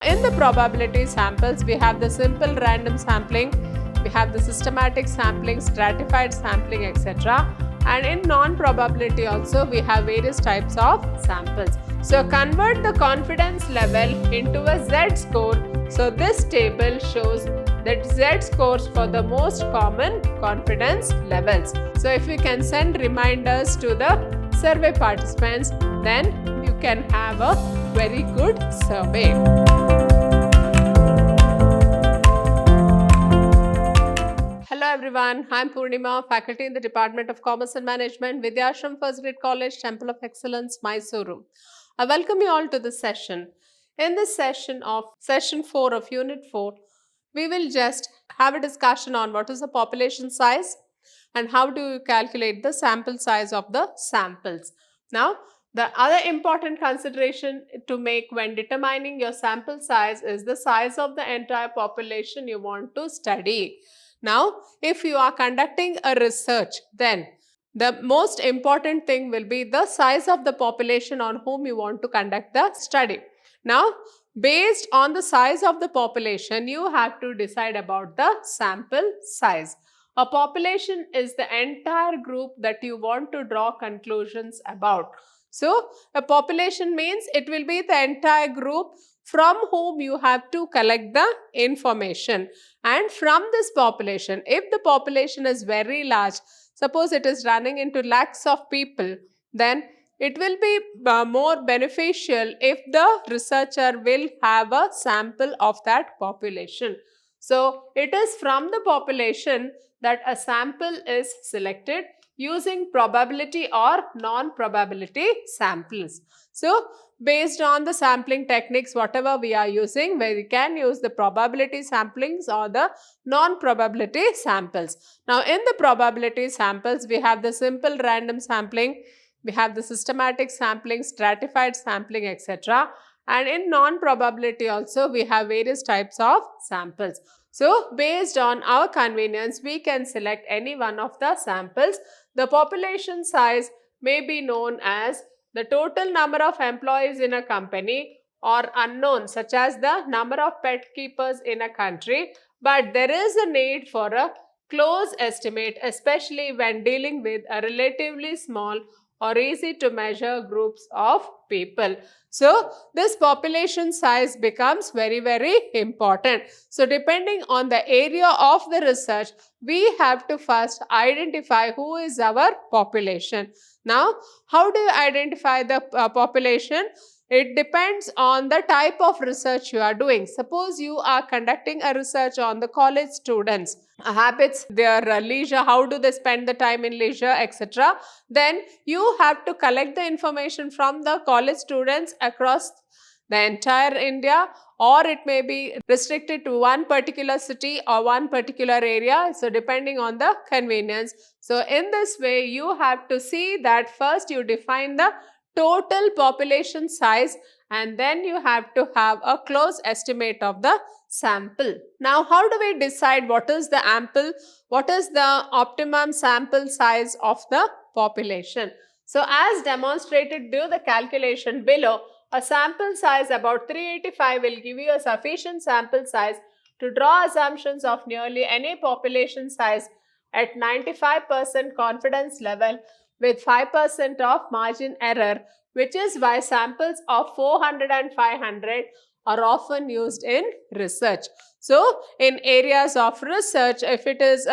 In the probability samples, we have the simple random sampling, we have the systematic sampling, stratified sampling, etc. And in non-probability also, we have various types of samples. So convert the confidence level into a Z-score. So this table shows that Z-scores for the most common confidence levels. So if you can send reminders to the survey participants, then you can have a very good survey. Hello everyone, I am Purnima, faculty in the Department of Commerce and Management, Vidhyaashram First Grade College, Temple of Excellence, MYSURU. I welcome you all to this session. In this session of session 4 of Unit 4, we will just have a discussion on what is the population size and how do you calculate the sample size of the samples. Now, the other important consideration to make when determining your sample size is the size of the entire population you want to study. Now, if you are conducting a research, then the most important thing will be the size of the population on whom you want to conduct the study. Now, based on the size of the population, you have to decide about the sample size. A population is the entire group that you want to draw conclusions about. So, a population means it will be the entire group from whom you have to collect the information. And from this population, if the population is very large, suppose it is running into lakhs of people, then it will be more beneficial if the researcher will have a sample of that population. So, it is from the population that a sample is selected using probability or non-probability samples. So, based on the sampling techniques, whatever we are using, where we can use the probability samplings or the non-probability samples. Now, in the probability samples, we have the simple random sampling, we have the systematic sampling, stratified sampling, etc. And in non-probability also, we have various types of samples. So, based on our convenience, we can select any one of the samples. The population size may be known as the total number of employees in a company or unknown, such as the number of pet keepers in a country. But there is a need for a close estimate, especially when dealing with a relatively small or easy to measure groups of people. So, this population size becomes very, very important. So, depending on the area of the research, we have to first identify who is our population. Now, how do you identify the population? It depends on the type of research you are doing. Suppose you are conducting a research on the college students, habits, their leisure, how do they spend the time in leisure, etc. Then you have to collect the information from the college students across the entire India, or it may be restricted to one particular city or one particular area. So, depending on the convenience. So, in this way, you have to see that first you define the total population size and then you have to have a close estimate of the sample. Now, how do we decide what is the optimum sample size of the population? So, as demonstrated, do the calculation below. A sample size about 385 will give you a sufficient sample size to draw assumptions of nearly any population size at 95% confidence level with 5% of margin error, which is why samples of 400 and 500 are often used in research. So, in areas of research, if it is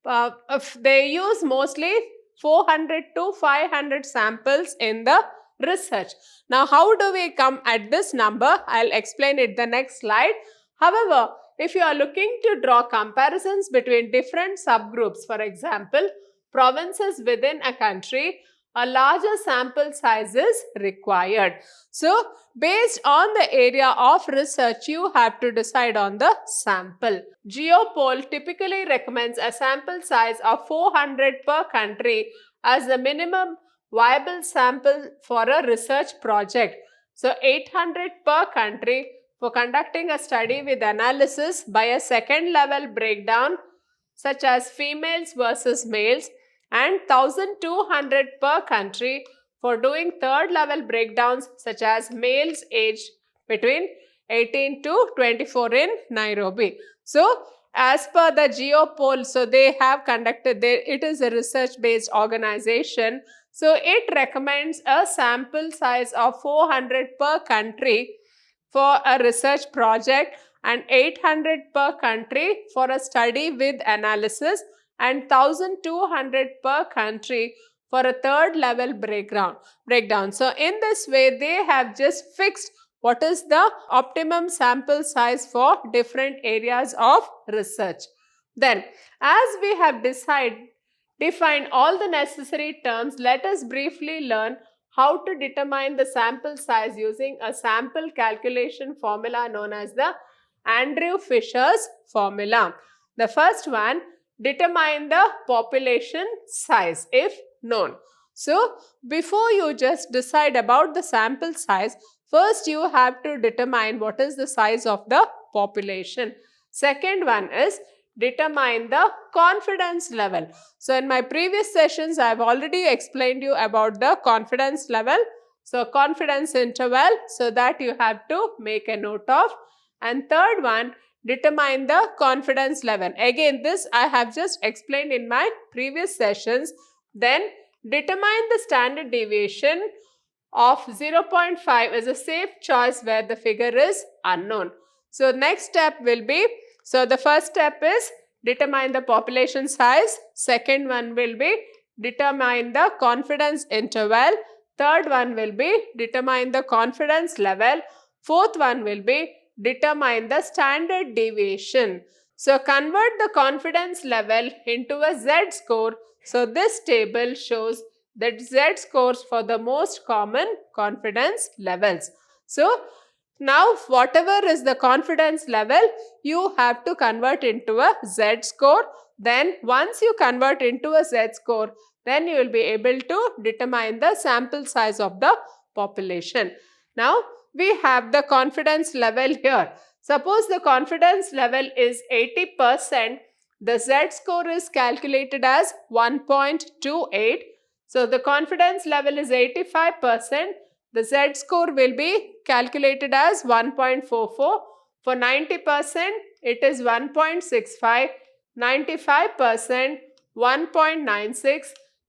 if they use mostly 400 to 500 samples in the research. Now, how do we come at this number? I'll explain it the next slide. However, if you are looking to draw comparisons between different subgroups, for example, provinces within a country, a larger sample size is required. So, based on the area of research, you have to decide on the sample. Geopol typically recommends a sample size of 400 per country as the minimum viable sample for a research project. So, 800 per country for conducting a study with analysis by a second level breakdown such as females versus males, and 1200 per country for doing third level breakdowns such as males aged between 18 to 24 in Nairobi. So, as per the GeoPoll, so they have conducted, it is a research-based organization. So, it recommends a sample size of 400 per country for a research project and 800 per country for a study with analysis and 1200 per country for a third level breakdown. So, in this way, they have just fixed what is the optimum sample size for different areas of research. Then, as we have defined all the necessary terms, let us briefly learn how to determine the sample size using a sample calculation formula known as the Andrew Fisher's formula. The first one, determine the population size if known. So, before you just decide about the sample size, first you have to determine what is the size of the population. Second one is determine the confidence level. So, in my previous sessions, I have already explained you about the confidence level. So, confidence interval, so that you have to make a note of. And third one, determine the confidence level. Again, this I have just explained in my previous sessions. Then, determine the standard deviation of 0.5 is a safe choice where the figure is unknown. So, next step will be, so the first step is determine the population size. Second one will be determine the confidence interval. Third one will be determine the confidence level. Fourth one will be determine the standard deviation. So, convert the confidence level into a Z-score. So, this table shows the Z-scores for the most common confidence levels. So, now whatever is the confidence level, you have to convert into a Z-score. Then once you convert into a Z-score, then you will be able to determine the sample size of the population. Now, we have the confidence level here. Suppose the confidence level is 80%, the Z-score is calculated as 1.28. So, the confidence level is 85%, the Z-score will be calculated as 1.44. For 90%, it is 1.65, 95%, 1.96,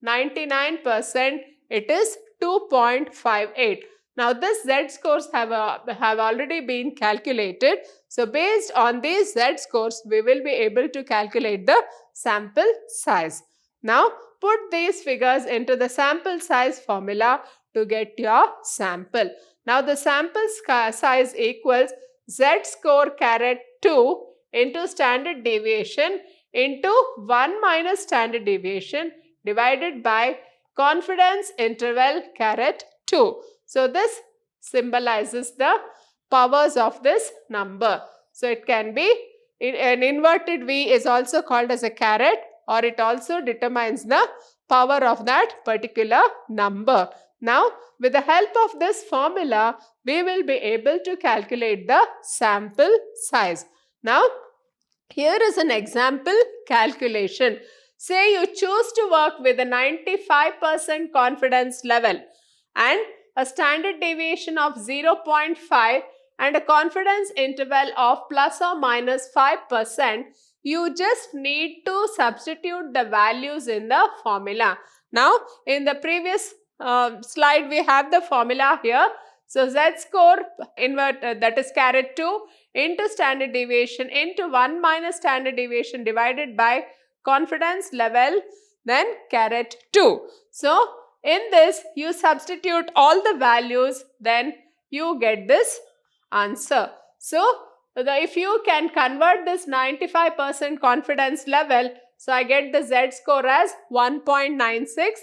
99%, it is 2.58. Now, this Z-scores have already been calculated. So, based on these Z-scores, we will be able to calculate the sample size. Now, put these figures into the sample size formula to get your sample. Now, the sample size equals Z-score caret 2 into standard deviation into 1 minus standard deviation divided by confidence interval caret 2. So, this symbolizes the powers of this number. So, it can be an inverted V is also called as a caret, or it also determines the power of that particular number. Now, with the help of this formula, we will be able to calculate the sample size. Now, here is an example calculation. Say you choose to work with a 95% confidence level and a standard deviation of 0.5 and a confidence interval of plus or minus 5%, you just need to substitute the values in the formula. Now, in the previous slide, we have the formula here. So, Z-score that is caret 2 into standard deviation into 1 minus standard deviation divided by confidence level, then caret 2. So, in this, you substitute all the values, then you get this answer. So, if you can convert this 95% confidence level, so I get the Z-score as 1.96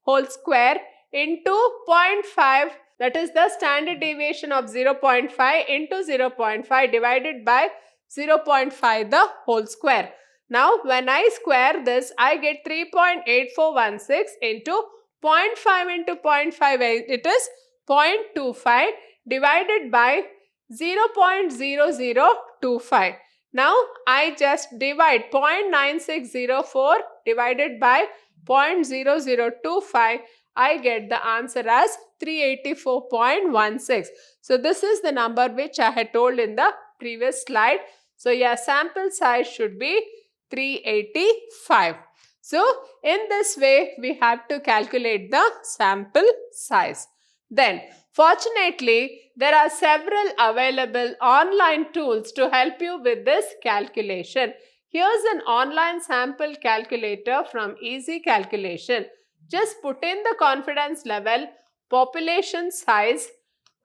whole square into 0.5, that is the standard deviation of 0.5 into 0.5 divided by 0.5 the whole square. Now, when I square this, I get 3.8416 into 0.5 into 0.5, it is 0.25 divided by 0.0025. Now, I just divide 0.9604 divided by 0.0025. I get the answer as 384.16. So this is the number which I had told in the previous slide. So your sample size should be 385. So in this way, we have to calculate the sample size. Then, fortunately, there are several available online tools to help you with this calculation. Here's an online sample calculator from Easy Calculation. Just put in the confidence level, population size,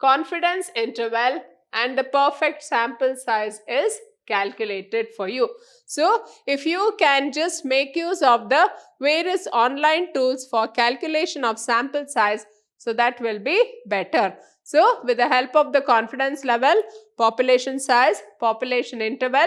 confidence interval, and the perfect sample size is calculated for you. So, if you can just make use of the various online tools for calculation of sample size, so that will be better. So, with the help of the confidence level, population size, population interval,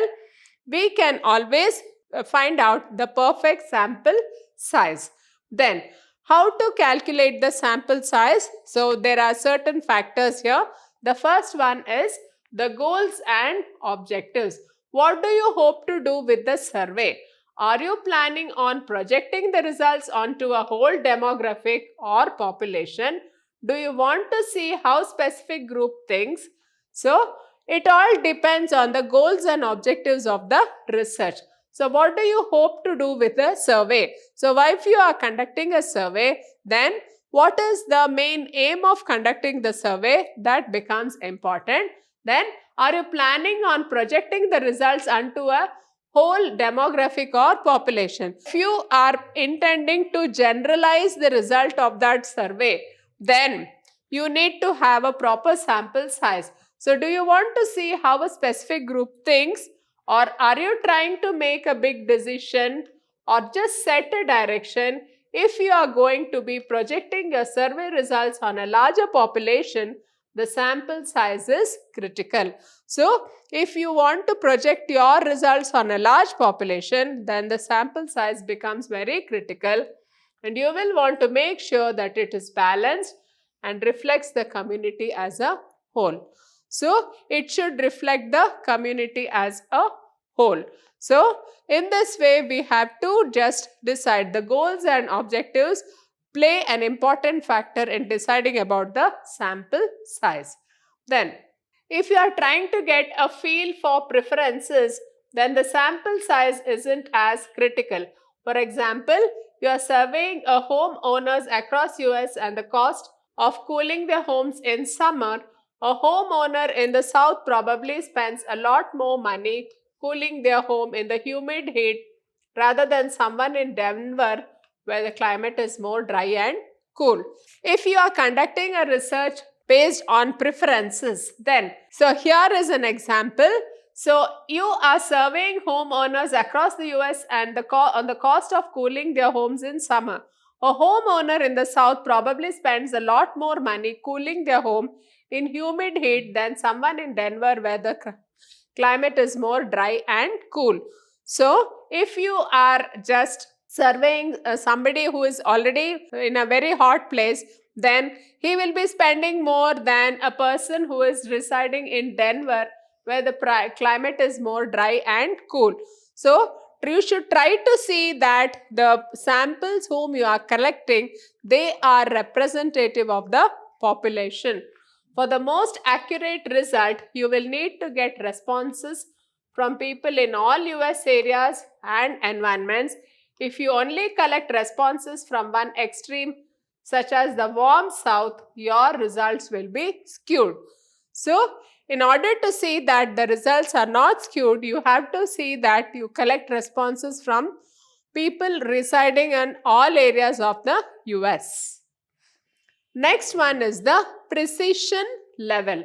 we can always find out the perfect sample size. Then, how to calculate the sample size? So, there are certain factors here. The first one is the goals and objectives. What do you hope to do with the survey? Are you planning on projecting the results onto a whole demographic or population? Do you want to see how specific group thinks? So, it all depends on the goals and objectives of the research. So, what do you hope to do with the survey? So, if you are conducting a survey, then what is the main aim of conducting the survey? That becomes important. Then, are you planning on projecting the results onto a whole demographic or population? If you are intending to generalize the result of that survey, then you need to have a proper sample size. So, do you want to see how a specific group thinks, or are you trying to make a big decision or just set a direction? If you are going to be projecting your survey results on a larger population, the sample size is critical. So, if you want to project your results on a large population, then the sample size becomes very critical, and you will want to make sure that it is balanced and reflects the community as a whole. So, it should reflect the community as a whole. So, in this way, we have to just decide the goals and objectives play an important factor in deciding about the sample size. Then, if you are trying to get a feel for preferences, then the sample size isn't as critical. For example, you are surveying a homeowners across US and the cost of cooling their homes in summer. A homeowner in the south probably spends a lot more money cooling their home in the humid heat rather than someone in Denver where the climate is more dry and cool. If you are conducting a research based on preferences, then, so here is an example. So, you are surveying homeowners across the US and on the cost of cooling their homes in summer. A homeowner in the south probably spends a lot more money cooling their home in humid heat than someone in Denver where the climate is more dry and cool. So, if you are just surveying somebody who is already in a very hot place, then he will be spending more than a person who is residing in Denver where the climate is more dry and cool. So, you should try to see that the samples whom you are collecting, they are representative of the population. For the most accurate result, you will need to get responses from people in all US areas and environments. If you only collect responses from one extreme, such as the warm south, your results will be skewed. So, in order to see that the results are not skewed, you have to see that you collect responses from people residing in all areas of the US. Next one is the precision level.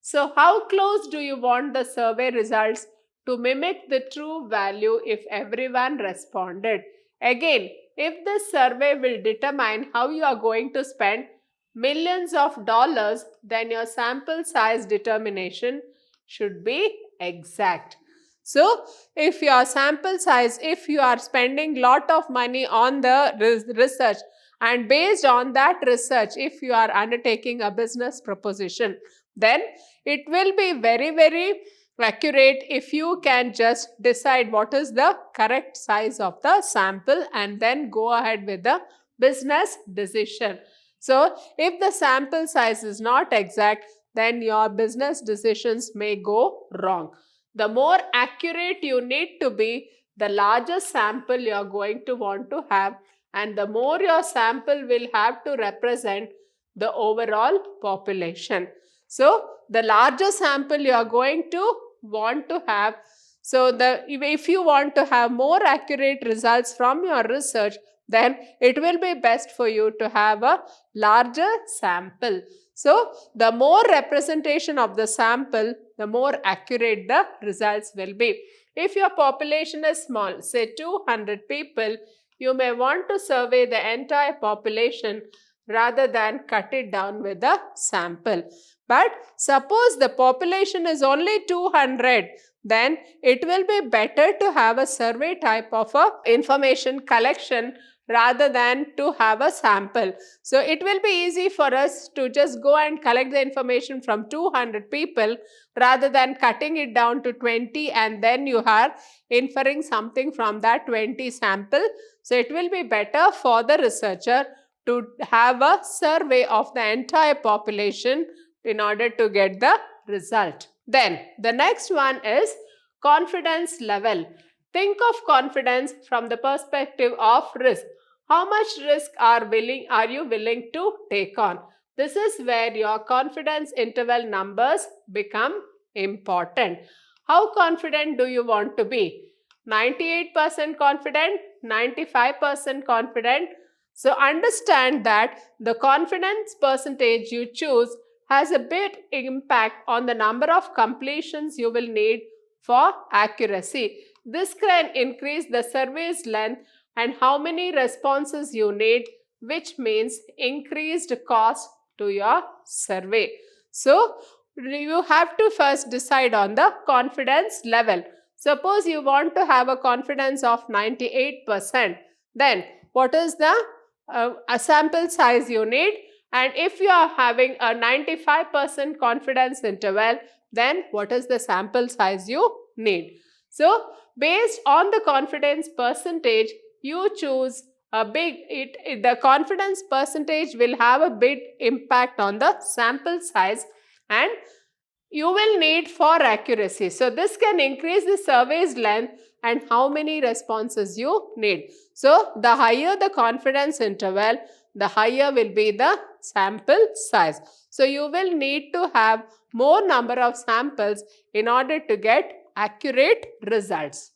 So, how close do you want the survey results to mimic the true value if everyone responded? Again, if this survey will determine how you are going to spend millions of dollars, then your sample size determination should be exact. So, if your sample size, if you are spending lot of money on the research, and based on that research, if you are undertaking a business proposition, then it will be very, very accurate if you can just decide what is the correct size of the sample and then go ahead with the business decision. So if the sample size is not exact, then your business decisions may go wrong. The more accurate you need to be, the larger sample you are going to want to have, and the more your sample will have to represent the overall population. So the larger sample you are going to want to have. So if you want to have more accurate results from your research, then it will be best for you to have a larger sample. So the more representation of the sample, the more accurate the results will be. If your population is small, say 200 people, you may want to survey the entire population rather than cut it down with a sample. But suppose the population is only 200, then it will be better to have a survey type of a information collection rather than to have a sample. So it will be easy for us to just go and collect the information from 200 people rather than cutting it down to 20, and then you are inferring something from that 20 sample. So it will be better for the researcher to have a survey of the entire population in order to get the result. Then the next one is confidence level. Think of confidence from the perspective of risk. How much risk are you willing to take on? This is where your confidence interval numbers become important. How confident do you want to be? 98% confident, 95% confident. So understand that the confidence percentage you choose has a big impact on the number of completions you will need for accuracy. This can increase the survey's length and how many responses you need, which means increased cost to your survey. So you have to first decide on the confidence level. Suppose you want to have a confidence of 98%, then what is the sample size you need? And if you are having a 95% confidence interval, then what is the sample size you need? So based on the confidence percentage, you choose a the confidence percentage will have a big impact on the sample size and you will need for accuracy. So this can increase the survey's length and how many responses you need. So the higher the confidence interval, the higher will be the sample size. So you will need to have more number of samples in order to get accurate results.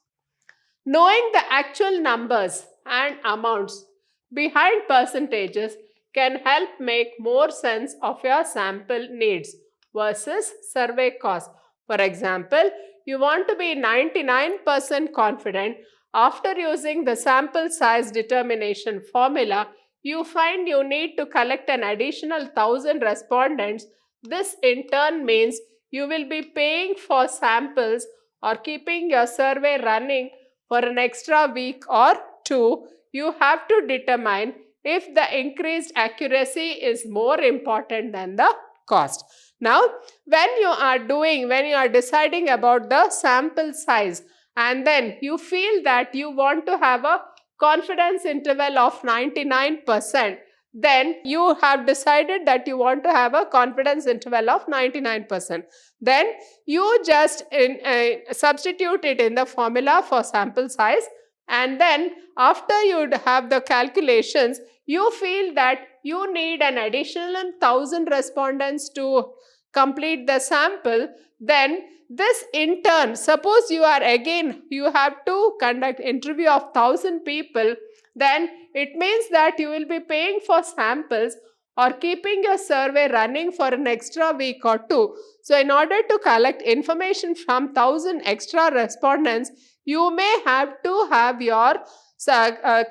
Knowing the actual numbers and amounts behind percentages can help make more sense of your sample needs versus survey cost. For example, you want to be 99% confident. After using the sample size determination formula, you find you need to collect an additional 1,000 respondents. This in turn means you will be paying for samples or keeping your survey running for an extra week or two. You have to determine if the increased accuracy is more important than the cost. Now, when you are deciding about the sample size and then you feel that you want to have a confidence interval of 99%, then you have decided that you want to have a confidence interval of 99%. Then you just substitute it in the formula for sample size, and then after you have the calculations, you feel that you need an additional 1,000 respondents to complete the sample. Then this in turn, suppose you have to conduct interview of 1,000 people, then it means that you will be paying for samples or keeping your survey running for an extra week or two. So in order to collect information from 1,000 extra respondents, you may have to have your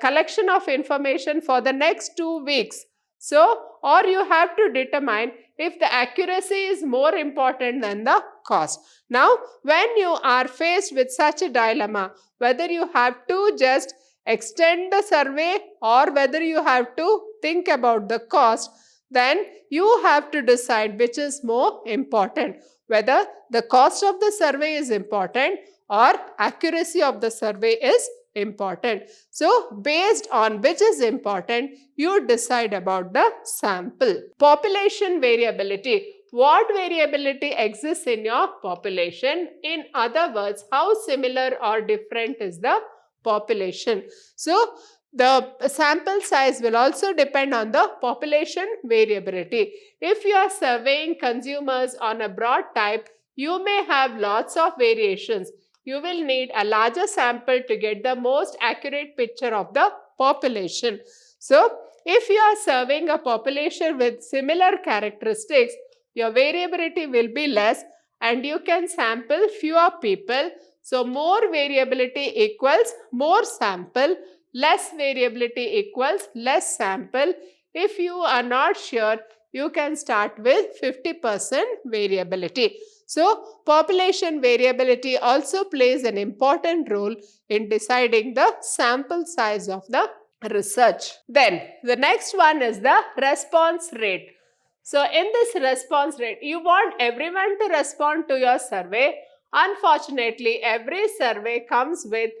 collection of information for the next 2 weeks. So, or you have to determine if the accuracy is more important than the cost. Now, when you are faced with such a dilemma, whether you have to just extend the survey or whether you have to think about the cost, then you have to decide which is more important, whether the cost of the survey is important or accuracy of the survey is important. So based on which is important, you decide about the sample. Population variability. What variability exists in your population? In other words, how similar or different is the population? So the sample size will also depend on the population variability. If you are surveying consumers on a broad type, you may have lots of variations. You will need a larger sample to get the most accurate picture of the population. So, if you are surveying a population with similar characteristics, your variability will be less and you can sample fewer people. So, more variability equals more sample, less variability equals less sample. If you are not sure, you can start with 50% variability. So, population variability also plays an important role in deciding the sample size of the research. Then, the next one is the response rate. So, in this response rate, you want everyone to respond to your survey. Unfortunately, every survey comes with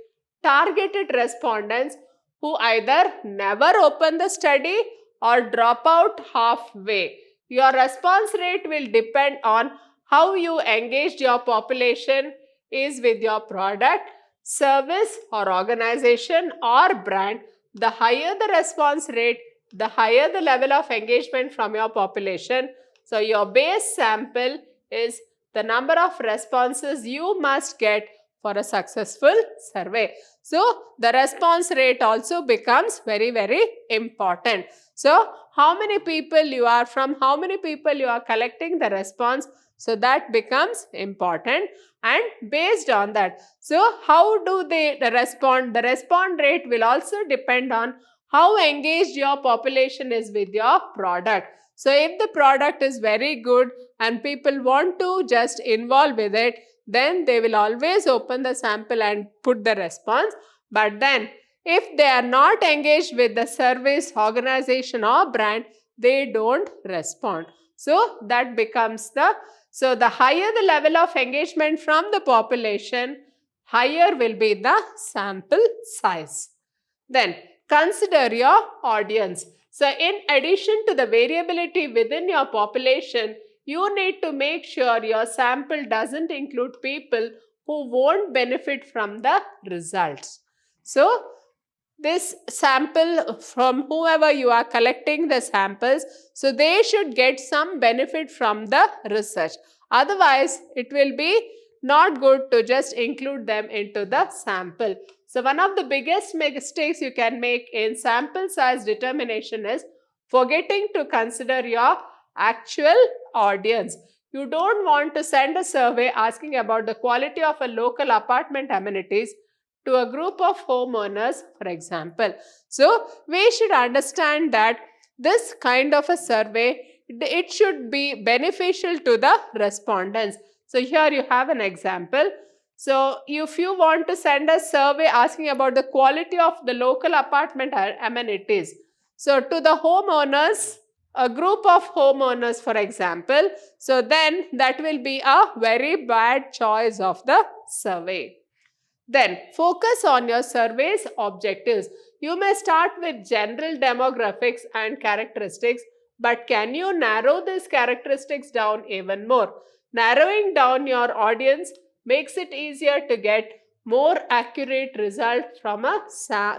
targeted respondents who either never open the study or drop out halfway. Your response rate will depend on how you engaged your population is with your product, service or organization or brand. The higher the response rate, the higher the level of engagement from your population. So, your base sample is the number of responses you must get for a successful survey. So, the response rate also becomes very, very important. So, how many people you are from, how many people you are collecting the response, so that becomes important, and based on that, so how do they respond? The response rate will also depend on how engaged your population is with your product. So, if the product is very good and people want to just involve with it, then they will always open the sample and put the response. But then, if they are not engaged with the service, organization or brand, they don't respond. So, that becomes the higher the level of engagement from the population, higher will be the sample size. Then, consider your audience. So, in addition to the variability within your population, you need to make sure your sample doesn't include people who won't benefit from the results. So, this sample from whoever you are collecting the samples, so they should get some benefit from the research. Otherwise, it will be not good to just include them into the sample. So, one of the biggest mistakes you can make in sample size determination is forgetting to consider your actual audience. You don't want to send a survey asking about the quality of a local apartment amenities to a group of homeowners, for example. So, we should understand that this kind of a survey, it should be beneficial to the respondents. So, here you have an example. So, if you want to send a survey asking about the quality of the local apartment amenities, so to the homeowners, a group of homeowners, for example, so then that will be a very bad choice of the survey. Then, focus on your survey's objectives. You may start with general demographics and characteristics, but can you narrow these characteristics down even more? Narrowing down your audience makes it easier to get more accurate results from a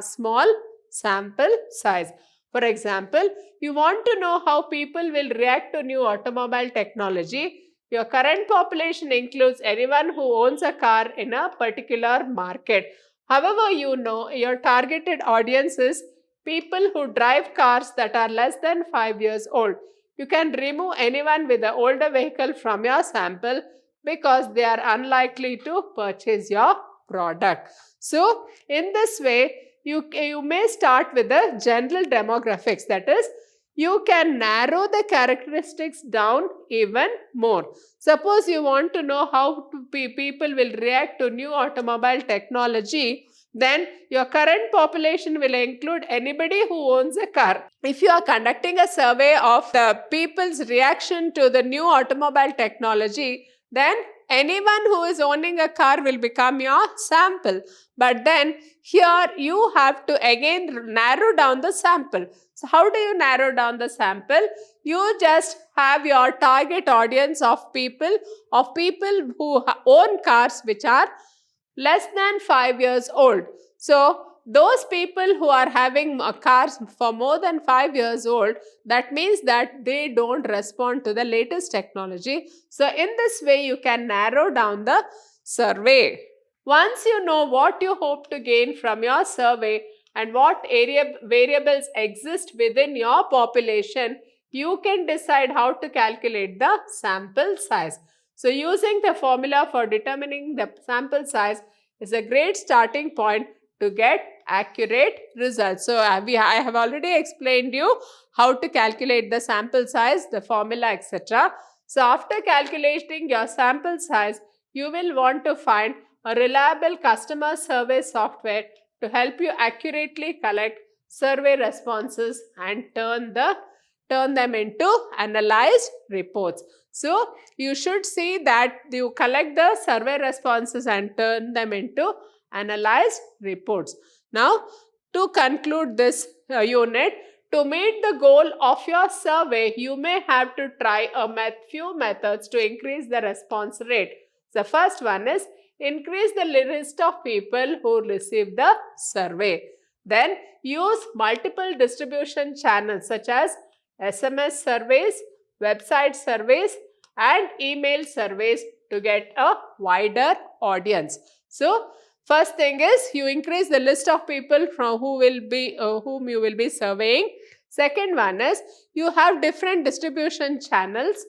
small sample size. For example, you want to know how people will react to new automobile technology. Your current population includes anyone who owns a car in a particular market. However, you know your targeted audience is people who drive cars that are less than 5 years old. You can remove anyone with an older vehicle from your sample because they are unlikely to purchase your product. So, in this way, you may start with the general demographics, that is, you can narrow the characteristics down even more. Suppose you want to know how people will react to new automobile technology, then your current population will include anybody who owns a car. If you are conducting a survey of the people's reaction to the new automobile technology, then anyone who is owning a car will become your sample. But then here you have to again narrow down the sample. So how do you narrow down the sample? You just have your target audience of people who own cars which are less than 5 years old. So those people who are having cars for more than 5 years old, that means that they don't respond to the latest technology. So in this way you can narrow down the survey. Once you know what you hope to gain from your survey and what variables exist within your population, you can decide how to calculate the sample size. So using the formula for determining the sample size is a great starting point to get accurate results. So I have already explained you how to calculate the sample size, the formula, etc. So after calculating your sample size, you will want to find a reliable customer survey software to help you accurately collect survey responses and turn them into analyzed reports. So you should see that you collect the survey responses and turn them into analyzed reports. Now, to conclude this unit, to meet the goal of your survey, you may have to try a few methods to increase the response rate. The first one is increase the list of people who receive the survey. Then use multiple distribution channels such as SMS surveys, website surveys and email surveys to get a wider audience. So first thing is you increase the list of people from whom you will be surveying. Second one is you have different distribution channels.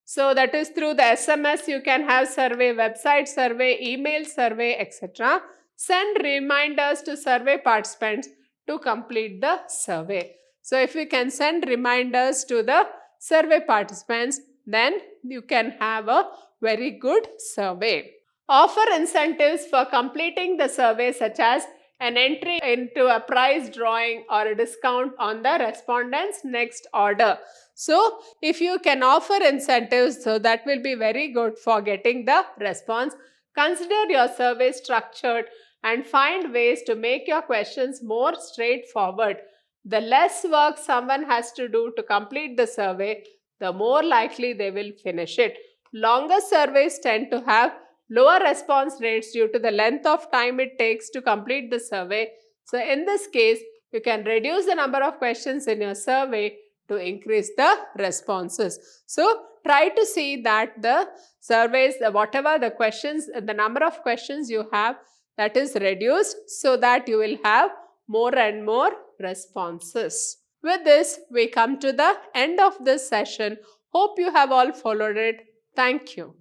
So that is through the SMS you can have survey, website survey, email survey, etc. Send reminders to survey participants to complete the survey. So if you can send reminders to the survey participants, then you can have a very good survey. Offer incentives for completing the survey such as an entry into a prize drawing or a discount on the respondent's next order. So if you can offer incentives, so that will be very good for getting the response. Consider your survey structured and find ways to make your questions more straightforward. The less work someone has to do to complete the survey, the more likely they will finish it. Longer surveys tend to have lower response rates due to the length of time it takes to complete the survey. So in this case, you can reduce the number of questions in your survey to increase the responses. So try to see that the surveys, whatever the questions, the number of questions you have, that is reduced so that you will have more and more responses. With this, we come to the end of this session. Hope you have all followed it. Thank you.